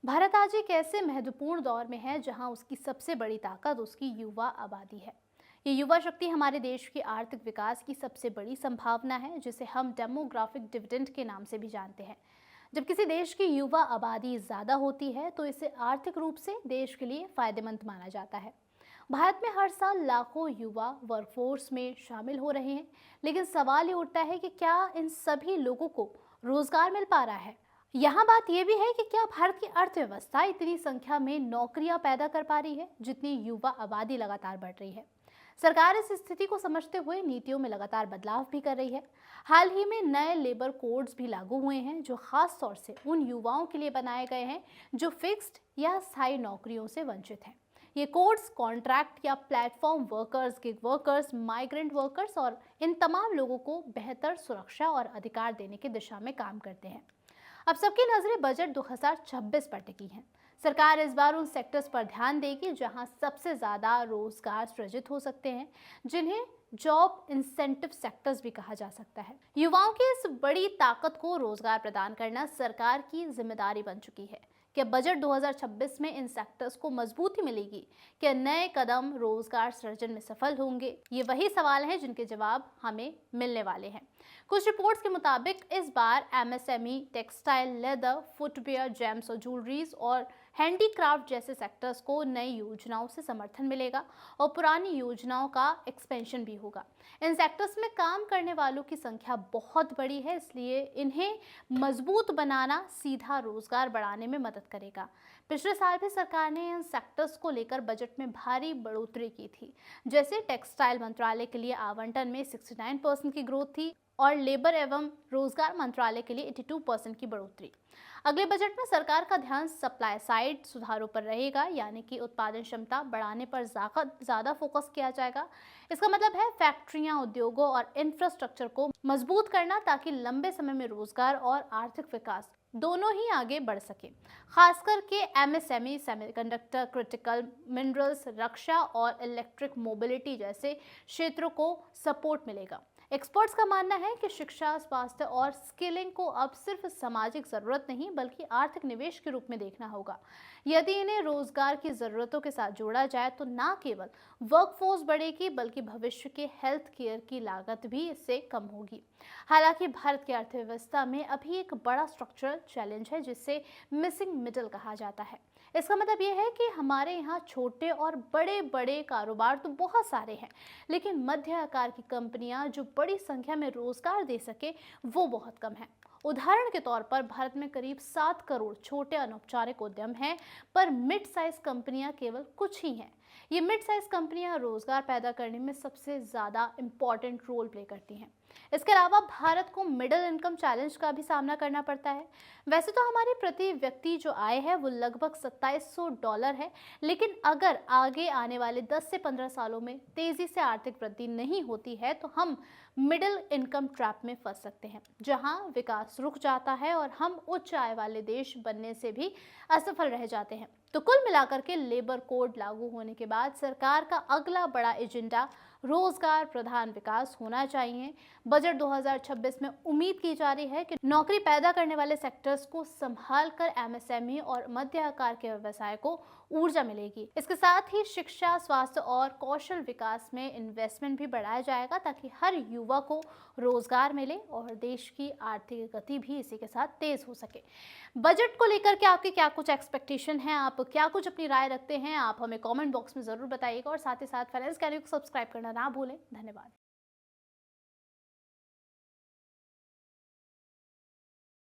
भारत आज एक ऐसे महत्वपूर्ण दौर में है जहां उसकी सबसे बड़ी ताकत उसकी युवा आबादी है। ये युवा शक्ति हमारे देश के आर्थिक विकास की सबसे बड़ी संभावना है, जिसे हम डेमोग्राफिक डिविडेंड के नाम से भी जानते हैं। जब किसी देश की युवा आबादी ज़्यादा होती है तो इसे आर्थिक रूप से देश के लिए फायदेमंद माना जाता है। भारत में हर साल लाखों युवा वर्कफोर्स में शामिल हो रहे हैं, लेकिन सवाल ये उठता है कि क्या इन सभी लोगों को रोजगार मिल पा रहा है। यहाँ बात यह भी है कि क्या भारत की अर्थव्यवस्था इतनी संख्या में नौकरियां पैदा कर पा रही है जितनी युवा आबादी लगातार बढ़ रही है। सरकार इस स्थिति को समझते हुए नीतियों में लगातार बदलाव भी कर रही है। हाल ही में नए लेबर कोड्स भी लागू हुए हैं जो खास तौर से उन युवाओं के लिए बनाए गए हैं जो फिक्स्ड या स्थायी नौकरियों से वंचित हैं। ये कोड्स कॉन्ट्रैक्ट या platform workers, gig workers, migrant workers और इन तमाम लोगों को बेहतर सुरक्षा और अधिकार देने की दिशा में काम करते हैं। अब सबकी नजरें बजट 2026 पर टिकी हैं। सरकार इस बार उन सेक्टर्स पर ध्यान देगी जहां सबसे ज्यादा रोजगार सृजित हो सकते हैं, जिन्हें जॉब इंसेंटिव सेक्टर्स भी कहा जा सकता है। युवाओं की इस बड़ी ताकत को रोजगार प्रदान करना सरकार की जिम्मेदारी बन चुकी है। क्या बजट 2026 में इन सेक्टर्स को मजबूती मिलेगी? क्या नए कदम रोजगार सृजन में सफल होंगे? ये वही सवाल हैं जिनके जवाब हमें मिलने वाले हैं। कुछ रिपोर्ट्स के मुताबिक इस बार MSME, textile, leather, footwear, gems और ज्वेलरीज और हैंडीक्राफ्ट जैसे सेक्टर्स को नई योजनाओं से समर्थन मिलेगा और पुरानी योजनाओं का एक्सपेंशन भी होगा। इन सेक्टर्स में काम करने वालों की संख्या बहुत बड़ी है, इसलिए इन्हें मजबूत बनाना सीधा रोजगार बढ़ाने में मदद करेगा। पिछले साल भी सरकार ने इन सेक्टर्स को लेकर बजट में भारी बढ़ोतरी की थी। जैसे टेक्सटाइल मंत्रालय के लिए आवंटन में 69% की ग्रोथ थी और लेबर एवं रोजगार मंत्रालय के लिए 82% की बढ़ोतरी। अगले बजट में सरकार का ध्यान सप्लाई साइड सुधारों पर रहेगा, यानी कि उत्पादन क्षमता बढ़ाने पर ज्यादा फोकस किया जाएगा। इसका मतलब है फैक्ट्रियां, उद्योगों और इंफ्रास्ट्रक्चर को मजबूत करना, ताकि लंबे समय में रोजगार और आर्थिक विकास दोनों ही आगे बढ़ सके। खास करके एमएसएमई, सेमीकंडक्टर, क्रिटिकल मिनरल्स, रक्षा और इलेक्ट्रिक मोबिलिटी जैसे क्षेत्रों को सपोर्ट मिलेगा। एक्सपर्ट्स का मानना है कि शिक्षा, स्वास्थ्य और स्किलिंग को अब सिर्फ सामाजिक जरूरत नहीं बल्कि आर्थिक निवेश के रूप में देखना होगा। यदि इन्हें रोजगार की जरूरतों के साथ जोड़ा जाए तो न केवल वर्कफोर्स बढ़ेगी बल्कि भविष्य के हेल्थ केयर की लागत भी इससे कम होगी। हालांकि भारत की अर्थव्यवस्था में अभी एक बड़ा स्ट्रक्चरल चैलेंज है जिसे मिसिंग मिडिल कहा जाता है। इसका मतलब यह है कि हमारे यहाँ छोटे और बड़े बड़े कारोबार तो बहुत सारे हैं, लेकिन मध्य आकार की कंपनियां जो बड़ी संख्या में रोजगार दे सके वो बहुत कम है। उदाहरण के तौर पर भारत में करीब 7 करोड़ छोटे अनौपचारिक उद्यम हैं, पर मिड साइज कंपनियां केवल कुछ ही हैं। ये मिड साइज कंपनियां रोजगार पैदा करने में सबसे ज्यादा इंपॉर्टेंट रोल प्ले करती हैं। इसके अलावा भारत को मिडिल इनकम चैलेंज का भी सामना करना पड़ता है। वैसे तो हमारी प्रति व्यक्ति जो आय है वो लगभग $2700 है, लेकिन अगर आगे आने वाले 10 से 15 सालों में तेजी से आर्थिक वृद्धि नहीं होती है तो हम मिडिल इनकम ट्रैप में फंस सकते हैं, जहां विकास रुक जाता है और हम उच्च आय वाले देश बनने से भी असफल रह जाते हैं। तो कुल मिलाकर के लेबर कोड लागू होने के बाद सरकार का अगला बड़ा एजेंडा रोजगार प्रधान विकास होना चाहिए। बजट 2026 में उम्मीद की जा रही है कि नौकरी पैदा करने वाले सेक्टर्स को संभाल कर एमएसएमई और मध्य आकार के व्यवसाय को ऊर्जा मिलेगी। इसके साथ ही शिक्षा, स्वास्थ्य और कौशल विकास में इन्वेस्टमेंट भी बढ़ाया जाएगा, ताकि हर युवा को रोजगार मिले और देश की आर्थिक गति भी इसी के साथ तेज हो सके। बजट को लेकर के आपके क्या कुछ एक्सपेक्टेशन है, आप क्या कुछ अपनी राय रखते हैं, आप हमें कमेंट बॉक्स में जरूर बताइएगा और साथ ही साथ फाइनेंस कैरियर को सब्सक्राइब करना ना भूलें। धन्यवाद।